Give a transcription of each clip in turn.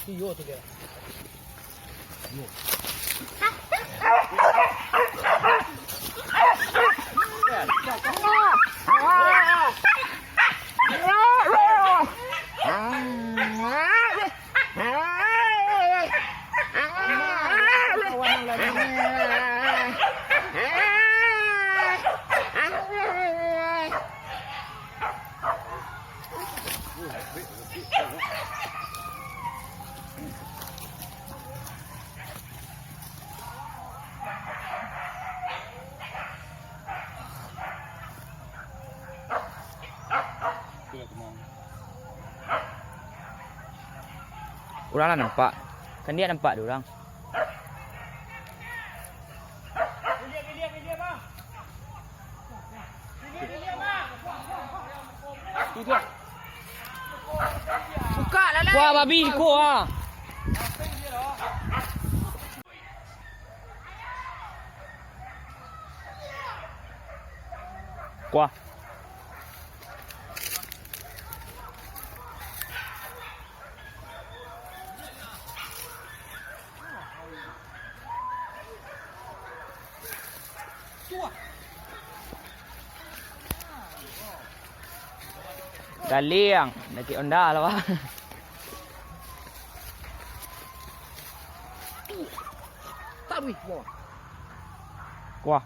Yo tu dia. Yo. Orang lah nampak. Kan dia nampak dia orang. Buka lah lah. Wah, babi ikut ah. Kuah. Dah liang, dah kira onda lah wah. Tak wih, wah. Kuah.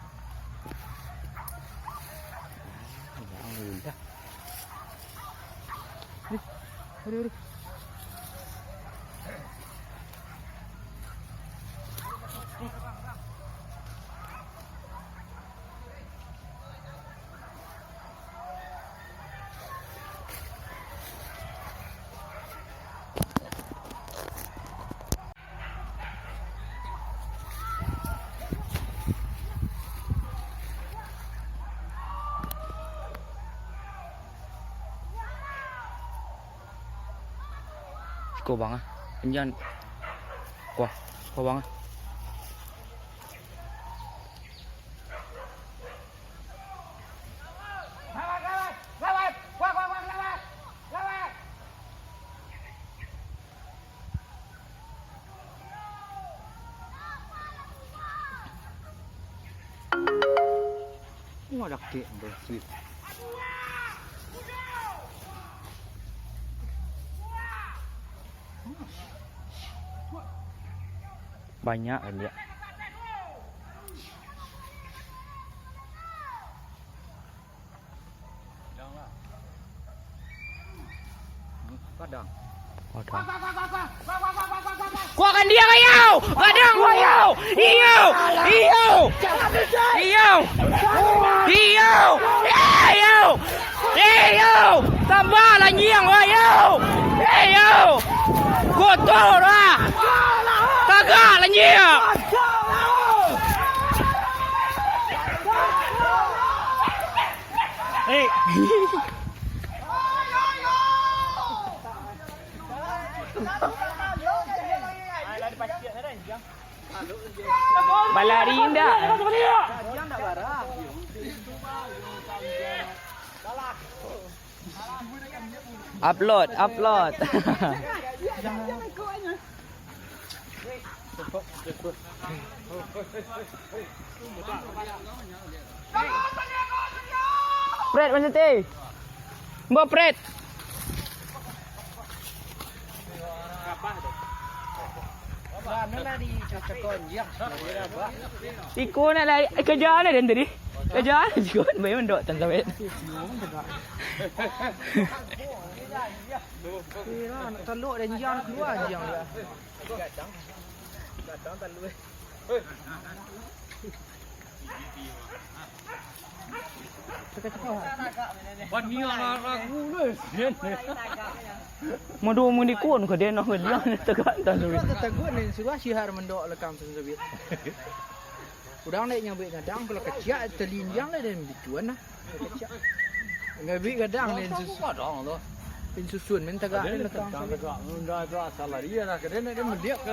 Hurry. Kau bang ah. Jangan. Kuah. Kau bang ah. Ada kek bersih. Banyak kan dia. Padang. Kuahkan dia kayau. Padang kayau. Iyo. Tambahlah nyiang kayau. Kotor lah. Kagak lah nyiang. Balari indah. Upload. Pret macam tu. Mbak pret. Iko nak lari kerja mana dan tadi? Kerja mana juga bayi mendok tan sampai. Nak teluk dan jang keluar jang dia. Gadang teluk.วันนี้เรากูเลยเสียนเลย Madu mudi kun ko dia nak dia tegak tan sampai. Tegur ni suah sihar mendok lekam sensabit. Udang naik nyambi gadang kalau kecak telinjang lah dan bituan lah. Kecak. Ngabi gadang ni susu dong tu. Pin susun men tegak ni lekam. Dah salah dia lah. Kerana dia melihat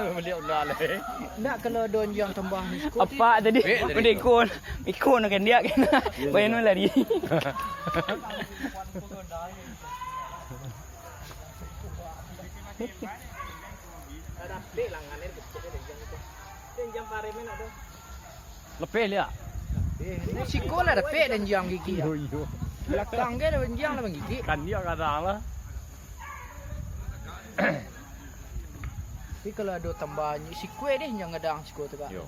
dah leh. Nak kalau don yang tambah ni. Apa tadi? Mudi kun. Ikun akan dia kena. Bayi nu lari. Dek langan air kecil ada jam itu. Dan jam paremen ada. Lepeh lihat. Ini siko lah dapet dan jam gigi. Yo yo. Belakang dia dan jam lah bang gigi. Kan dia kadang lah. Tapi kalau ada tambahan siko deh yang ngadang siko tu kan. Yo.